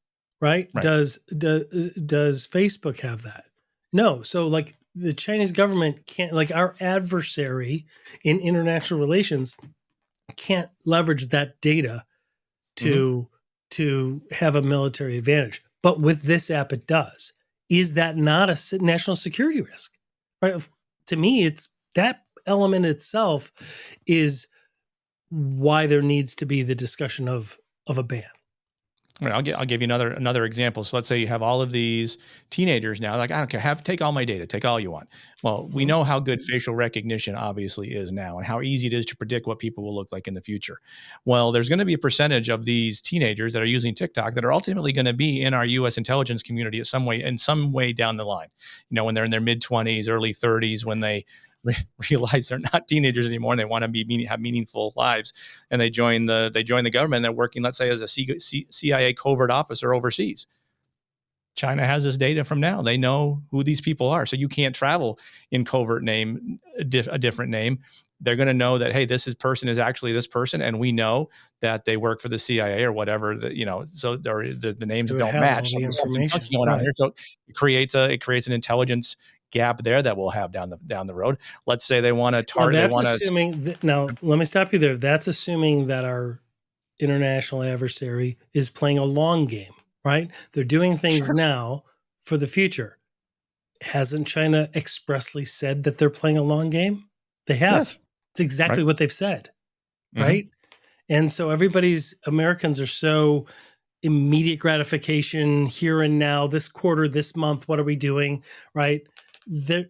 Right? Does Facebook have that? No. So like the Chinese government can't, like our adversary in international relations can't leverage that data to have a military advantage. But with this app, it does. Is that not a national security risk? Right? To me, it's that element itself is why there needs to be the discussion of a ban. All right, I'll give you another example. So let's say you have all of these teenagers now, like, I don't care, take all my data, take all you want. Well, we know how good facial recognition obviously is now and how easy it is to predict what people will look like in the future. Well, there's going to be a percentage of these teenagers that are using TikTok that are ultimately going to be in our U.S. intelligence community in some way down the line. When they're in their mid-20s, early 30s, when they realize they're not teenagers anymore and they want to have meaningful lives, and they join the government. They're working, let's say, as a CIA covert officer overseas. China has this data from now. They know who these people are. So you can't travel in covert name, a different name. They're going to know that, hey, this person is actually this person, and we know that they work for the CIA or whatever. So the names don't match. So there's something going on here. So it creates an intelligence gap there that we'll have down the road. Let's say they want to target. Now, let me stop you there. That's assuming that our international adversary is playing a long game, right? They're doing things now for the future. Hasn't China expressly said that they're playing a long game? They have. Yes. It's exactly what they've said, right? And so Americans are so immediate gratification, here and now, this quarter, this month, what are we doing, right? The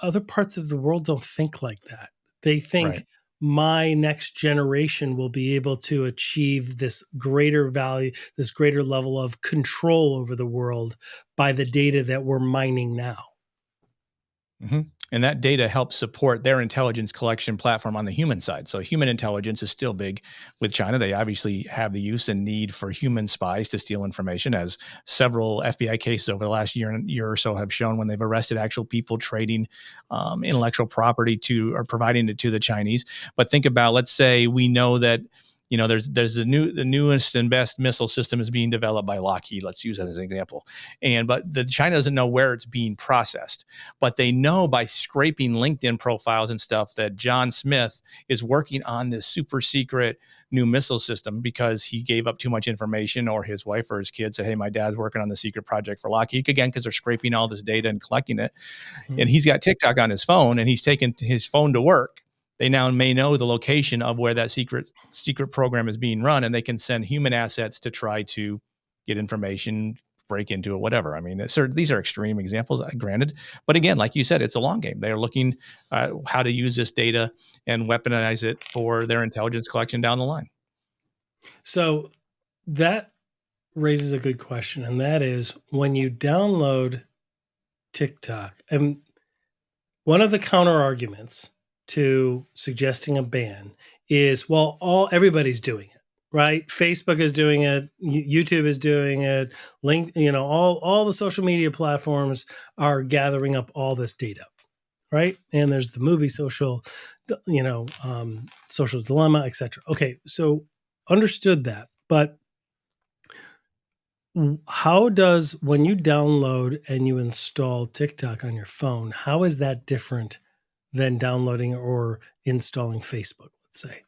other parts of the world don't think like that. They think my next generation will be able to achieve this greater value, this greater level of control over the world by the data that we're mining now. And that data helps support their intelligence collection platform on the human side. So human intelligence is still big with China. They obviously have the use and need for human spies to steal information, as several FBI cases over the last year or so have shown when they've arrested actual people trading intellectual property or providing it to the Chinese. But think about, let's say we know that there's the newest and best missile system is being developed by Lockheed. Let's use that as an example. But China doesn't know where it's being processed, but they know by scraping LinkedIn profiles and stuff that John Smith is working on this super secret new missile system because he gave up too much information, or his wife or his kid said, hey, my dad's working on the secret project for Lockheed, again, because they're scraping all this data and collecting it. And he's got TikTok on his phone, and he's taken his phone to work. They now may know the location of where that secret program is being run, and they can send human assets to try to get information, break into it, whatever. I mean, these are extreme examples, granted. But again, like you said, it's a long game. They're looking how to use this data and weaponize it for their intelligence collection down the line. So that raises a good question, and that is when you download TikTok, and one of the counter arguments to suggesting a ban is, well, everybody's doing it, right? Facebook is doing it, YouTube is doing it, all the social media platforms are gathering up all this data, right? And there's the movie Social Dilemma, etc. Okay, so understood that, but how does, when you download and you install TikTok on your phone, how is that different than downloading or installing Facebook, let's say?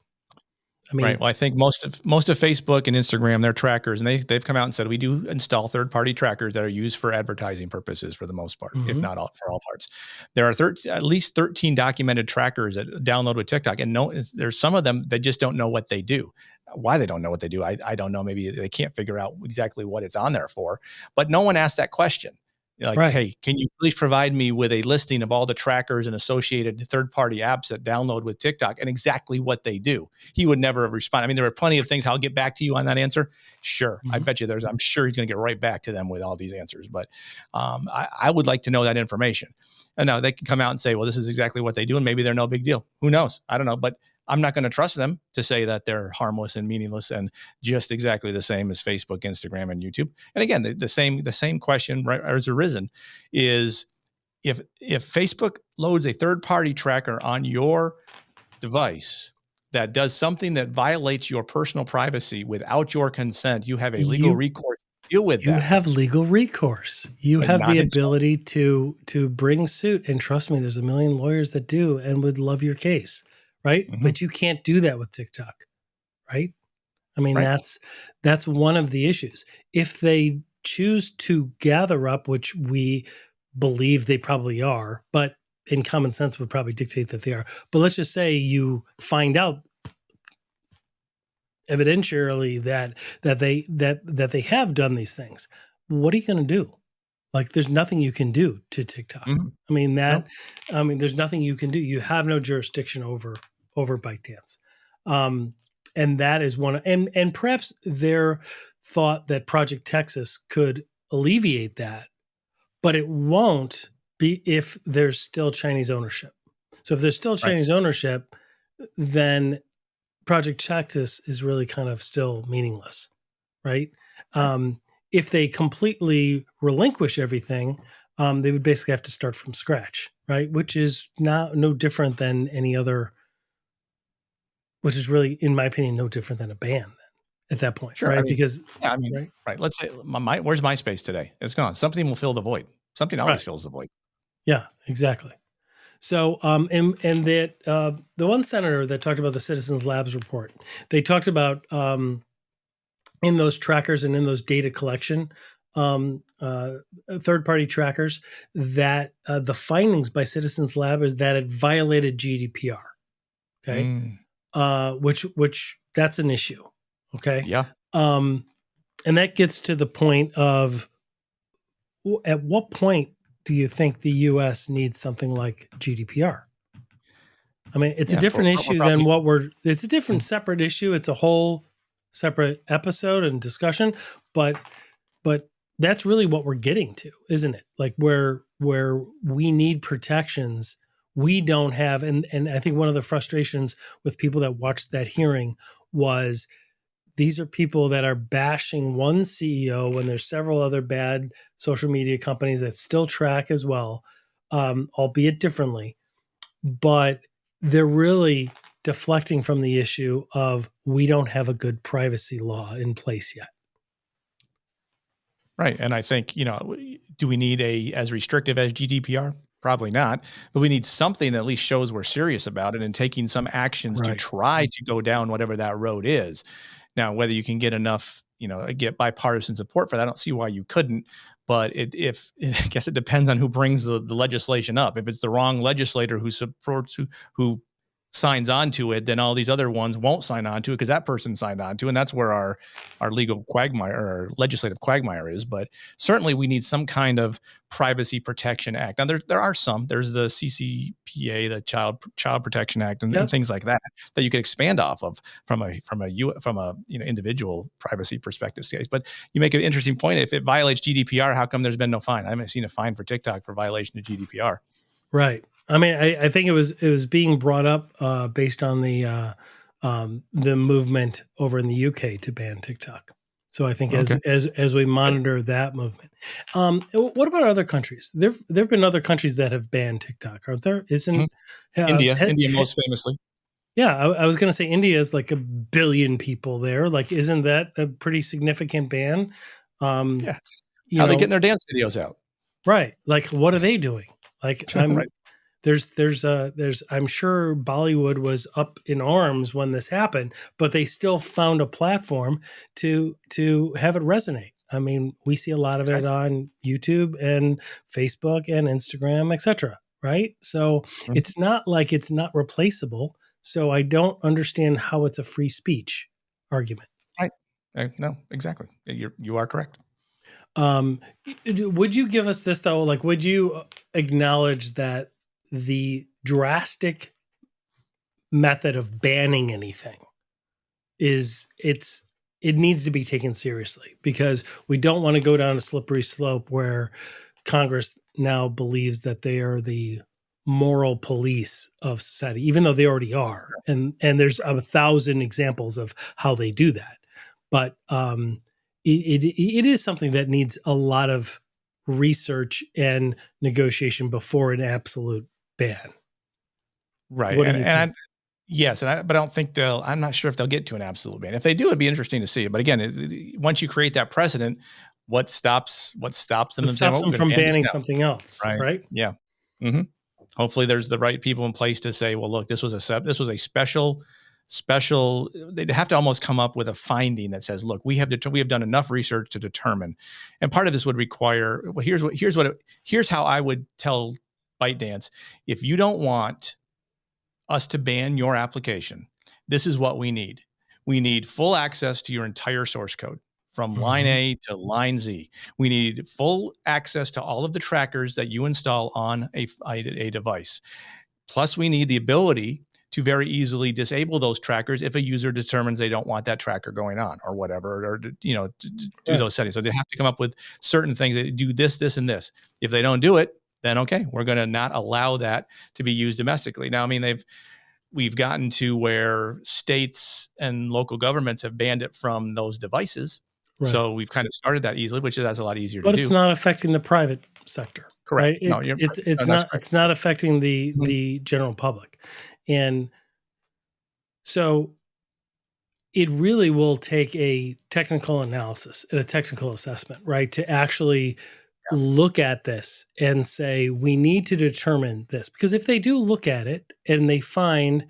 I mean, right. Well, I think most of Facebook and Instagram, they're trackers, and they've come out and said we do install third-party trackers that are used for advertising purposes for the most part, if not all, for all parts. There are at least 13 documented trackers that download with TikTok, and there's some of them that just don't know what they do. Why they don't know what they do, I don't know. Maybe they can't figure out exactly what it's on there for. But no one asked that question. Like, right. Hey, can you please provide me with a listing of all the trackers and associated third-party apps that download with TikTok and exactly what they do? He would never respond. I mean, there are plenty of things. I'll get back to you on that answer. Sure. I bet you I'm sure he's going to get right back to them with all these answers. But I would like to know that information. And now they can come out and say, well, this is exactly what they do. And maybe they're no big deal. Who knows? I don't know. But I'm not going to trust them to say that they're harmless and meaningless and just exactly the same as Facebook, Instagram, and YouTube. And again, the same question has arisen is if Facebook loads a third-party tracker on your device that does something that violates your personal privacy without your consent, you have a legal recourse to deal with that. You have legal recourse. You have the ability to bring suit. And trust me, there's a million lawyers that do and would love your case. Right. Mm-hmm. But you can't do that with TikTok. Right. I mean, that's one of the issues. If they choose to gather up, which we believe they probably are, but in common sense would probably dictate that they are. But let's just say you find out evidentially that they have done these things. What are you going to do? Like, there's nothing you can do to TikTok. Mm-hmm. I mean, there's nothing you can do. You have no jurisdiction over Byte Dance. And that is one, and perhaps their thought that Project Texas could alleviate that, but it won't be if there's still Chinese ownership. So if there's still Chinese ownership, then Project Texas is really kind of still meaningless, right? If they completely relinquish everything, they would basically have to start from scratch, right? Which is no different than any other, which is really, in my opinion, no different than a ban then at that point, right? I mean, because right. Let's say where's MySpace today? It's gone. Something will fill the void. Something always fills the void. Yeah, exactly. So, and that the one senator that talked about the Citizens Labs report, they talked about in those trackers and in those data collection, third-party trackers, that the findings by Citizens Lab is that it violated GDPR. Okay. Which that's an issue. Okay. Yeah. And that gets to the point of, at what point do you think the U.S. needs something like GDPR? I mean, it's a different issue than it's a different separate issue. It's a whole separate episode and discussion, but that's really what we're getting to, isn't it? Like where we need protections we don't have, and I think one of the frustrations with people that watched that hearing was these are people that are bashing one CEO when there's several other bad social media companies that still track as well, albeit differently, but they're really deflecting from the issue of we don't have a good privacy law in place yet. Right. And I think, do we need as restrictive as GDPR? Probably not, but we need something that at least shows we're serious about it and taking some actions to try to go down whatever that road is. Now, whether you can get enough, get bipartisan support for that, I don't see why you couldn't, but I guess it depends on who brings the legislation up. If it's the wrong legislator who supports, who signs on to it, then all these other ones won't sign on to it because that person signed on to it. And that's where our legal quagmire or legislative quagmire is. But certainly we need some kind of privacy protection act. Now there are some. There's the CCPA, the Child Protection Act, and things like that you could expand off of from a individual privacy perspective case. But you make an interesting point. If it violates GDPR, how come there's been no fine? I haven't seen a fine for TikTok for violation of GDPR. Right. I mean, I think it was being brought up based on the movement over in the UK to ban TikTok. So I think as we monitor that movement, what about other countries? There've been other countries that have banned TikTok, aren't there? Isn't India most famously? Yeah, I was going to say India is like 1 billion people there. Like, isn't that a pretty significant ban? How they getting their dance videos out? Right. Like, what are they doing? Like, Right. There's I'm sure Bollywood was up in arms when this happened, but they still found a platform to have it resonate. I mean, we see a lot of it on YouTube and Facebook and Instagram, etc. Right? So it's not like it's not replaceable. So I don't understand how it's a free speech argument. Right. No, exactly. You are correct. Would you give us this though? Like, would you acknowledge that the drastic method of banning anything it needs to be taken seriously, because we don't want to go down a slippery slope where Congress now believes that they are the moral police of society, even though they already are. And there's 1,000 examples of how they do that. But it is something that needs a lot of research and negotiation before an absolute ban. Right. But I don't think I'm not sure if they'll get to an absolute ban. If they do, it'd be interesting to see. But again, once you create that precedent, what stops them? It stops them from banning something else. Right. Yeah. Mm-hmm. Hopefully there's the right people in place to say, well, look, this was a special, they'd have to almost come up with a finding that says, look, we have done enough research to determine. And part of this would require, well, here's how I would tell Byte Dance. If you don't want us to ban your application, this is what we need. We need full access to your entire source code from line A to line Z. We need full access to all of the trackers that you install on a device. Plus, we need the ability to very easily disable those trackers if a user determines they don't want that tracker going on or whatever, or do those settings. So they have to come up with certain things that do this, this, and this. If they don't do it, then okay, we're going to not allow that to be used domestically. Now, I mean, we've gotten to where states and local governments have banned it from those devices. Right. So we've kind of started that easily, which that's a lot easier to do. But it's not affecting the private sector. Correct. Right? It's not affecting the general public. And so it really will take a technical analysis and a technical assessment, right, to actually look at this and say, we need to determine this. Because if they do look at it and they find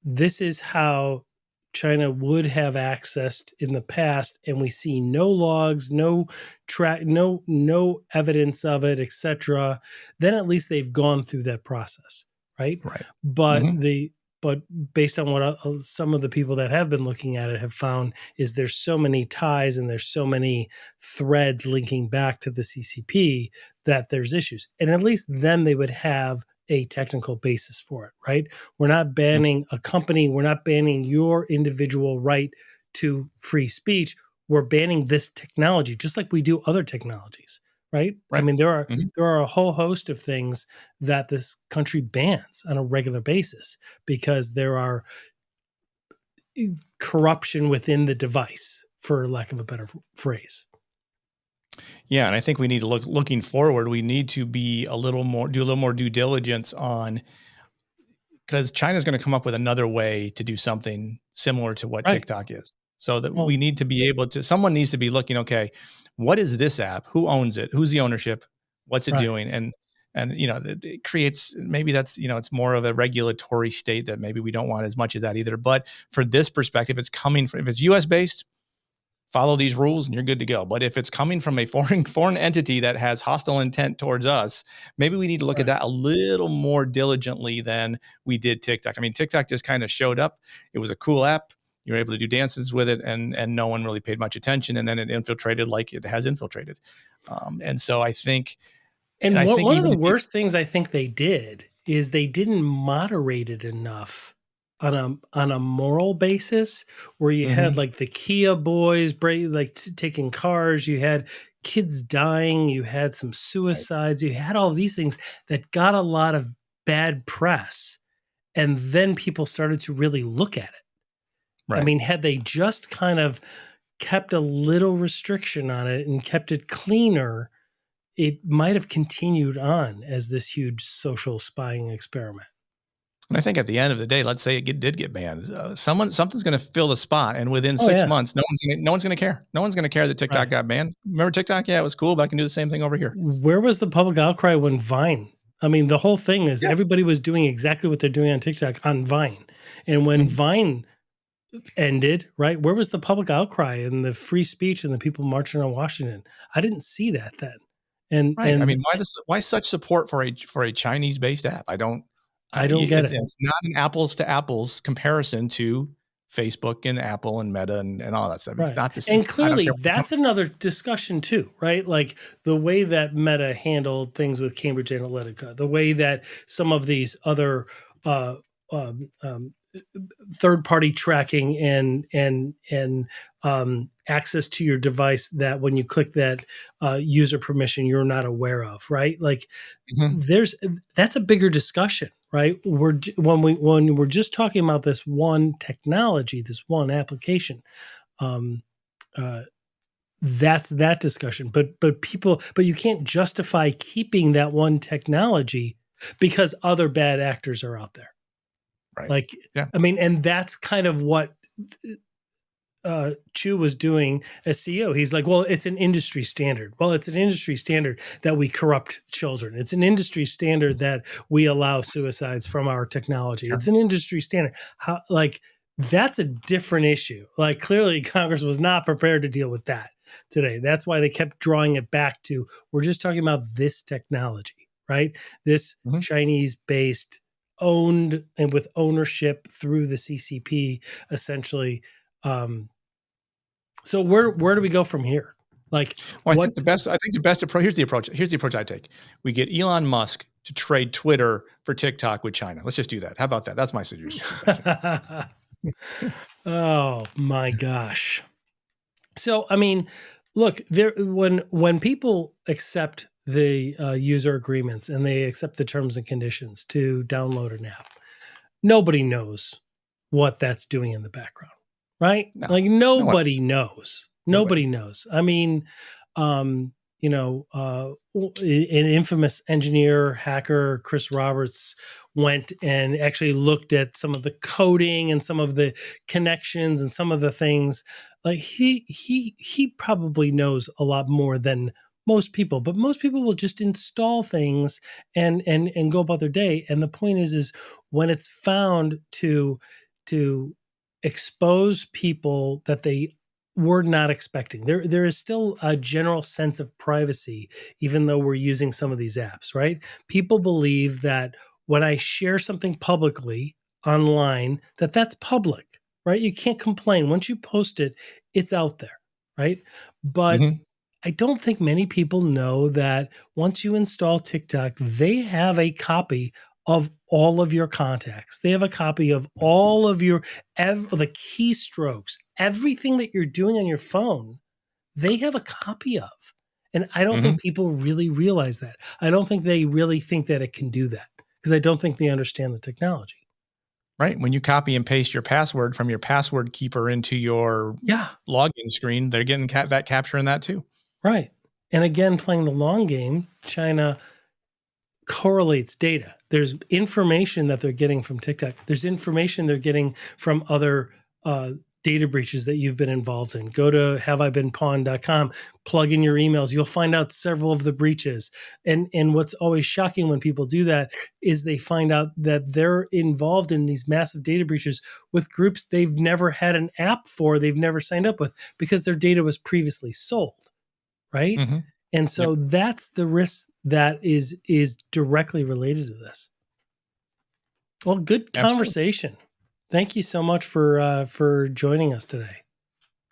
this is how China would have accessed in the past, and we see no logs, no evidence of it, etc., then at least they've gone through that process, right? Right. But but based on what some of the people that have been looking at it have found is there's so many ties and there's so many threads linking back to the CCP that there's issues. And at least then they would have a technical basis for it, right? We're not banning a company. We're not banning your individual right to free speech. We're banning this technology, just like we do other technologies, right? I mean, there are a whole host of things that this country bans on a regular basis because there are corruption within the device, for lack of a better phrase. Yeah, and I think we need to looking forward. We need to be do a little more due diligence on, because China's going to come up with another way to do something similar to what TikTok is. So that we need to be able to. Someone needs to be looking. Okay, what is this app? Who owns it? Who's the ownership? What's it doing? And it creates, maybe that's, it's more of a regulatory state that maybe we don't want as much of that either. But for this perspective, if it's US based, follow these rules and you're good to go. But if it's coming from a foreign entity that has hostile intent towards us, maybe we need to look at that a little more diligently than we did TikTok. I mean, TikTok just kind of showed up. It was a cool app. You were able to do dances with it, and no one really paid much attention. And then it infiltrated like it has infiltrated. And so I think, and I think one of even the worst things I think they did is they didn't moderate it enough on a moral basis, where you had like the Kia boys taking cars, you had kids dying, you had some suicides, you had all these things that got a lot of bad press, and then people started to really look at it. Right. I mean, had they just kind of kept a little restriction on it and kept it cleaner, it might have continued on as this huge social spying experiment. And I think at the end of the day, let's say it did get banned. Something's going to fill the spot, and within 6 months, no one's going to care. No one's going to care that TikTok got banned. Remember TikTok? Yeah, it was cool, but I can do the same thing over here. Where was the public outcry when Vine? I mean, the whole thing is everybody was doing exactly what they're doing on TikTok on Vine, and when Vine ended, right? Where was the public outcry and the free speech and the people marching on Washington? I didn't see that then. And I mean, why such support for a Chinese-based app? I don't get it. It's not an apples to apples comparison to Facebook and Apple and Meta and all that stuff. It's not the same. And clearly that's another discussion too, right? Like the way that Meta handled things with Cambridge Analytica, the way that some of these other third-party tracking and access to your device that when you click that user permission, you're not aware of, right? Like that's a bigger discussion, right? When we're just talking about this one technology, this one application, that's that discussion. But you can't justify keeping that one technology because other bad actors are out there. Right. I mean, and that's kind of what Chu was doing as CEO. He's like, well, it's an industry standard. Well, it's an industry standard that we corrupt children. It's an industry standard that we allow suicides from our technology. It's an industry standard. That's a different issue. Like clearly Congress was not prepared to deal with that today. That's why they kept drawing it back to, we're just talking about this technology, right? This Chinese-based, owned and with ownership through the CCP, essentially. So where do we go from here? Like, I think the best approach. Here's the approach I take. We get Elon Musk to trade Twitter for TikTok with China. Let's just do that. How about that? That's my suggestion. Oh my gosh. So I mean, look, when people accept the user agreements and they accept the terms and conditions to download an app, nobody knows what that's doing in the background, right? No, like nobody knows. Nobody knows. I mean, an infamous engineer, hacker, Chris Roberts, went and actually looked at some of the coding and some of the connections and some of the things. Like he probably knows a lot more than most people, but most people will just install things and go about their day. And the point is when it's found to expose people that they were not expecting, there is still a general sense of privacy, even though we're using some of these apps, right? People believe that when I share something publicly online, that's public, right? You can't complain. Once you post it, it's out there, right? But I don't think many people know that once you install TikTok, they have a copy of all of your contacts. They have a copy of all of the keystrokes, everything that you're doing on your phone, they have a copy of. And I don't think people really realize that. I don't think they really think that it can do that because I don't think they understand the technology. Right. When you copy and paste your password from your password keeper into your login screen, they're getting that capturing that too. Right. And again, playing the long game, China correlates data. There's information that they're getting from TikTok. There's information they're getting from other data breaches that you've been involved in. Go to haveibeenpawned.com, plug in your emails. You'll find out several of the breaches. And what's always shocking when people do that is they find out that they're involved in these massive data breaches with groups they've never had an app for, they've never signed up with, because their data was previously sold, right? Mm-hmm. And so that's the risk that is directly related to this. Well, good conversation. Thank you so much for joining us today.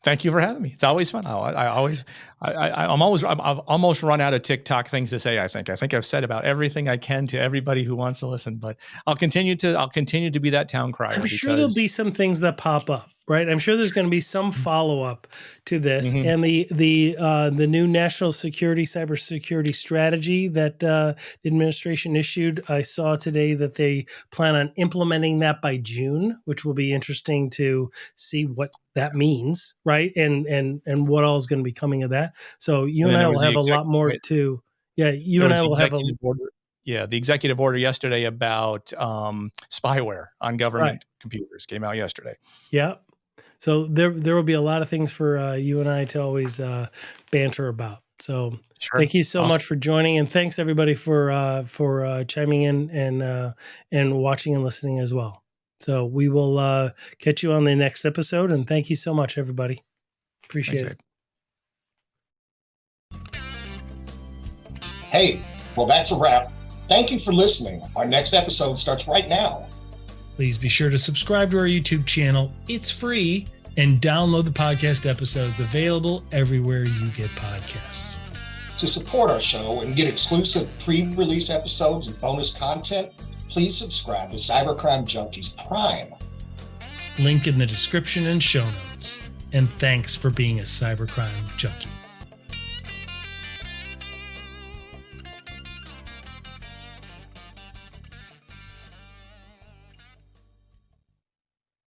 Thank you for having me. It's always fun. I've almost run out of TikTok things to say. I think I've said about everything I can to everybody who wants to listen, but I'll continue to be that town crier. I'm sure there'll be some things that pop up, right? I'm sure there's going to be some follow up to this, and the new national cybersecurity strategy that the administration issued. I saw today that they plan on implementing that by June, which will be interesting to see what that means, right? And what all is going to be coming of that. So you and I will have a lot more to. Yeah, you and I will have a. Yeah, the executive order yesterday about spyware on government computers came out yesterday. Yeah. So there will be a lot of things for you and I to always banter about. So thank you so much for joining, and thanks everybody for chiming in and watching and listening as well. So we will catch you on the next episode, and thank you so much, everybody. Appreciate it. Hey, well, that's a wrap. Thank you for listening. Our next episode starts right now. Please be sure to subscribe to our YouTube channel. It's free. And download the podcast episodes, available everywhere you get podcasts. To support our show and get exclusive pre-release episodes and bonus content, please subscribe to Cybercrime Junkies Prime. Link in the description and show notes. And thanks for being a cybercrime junkie.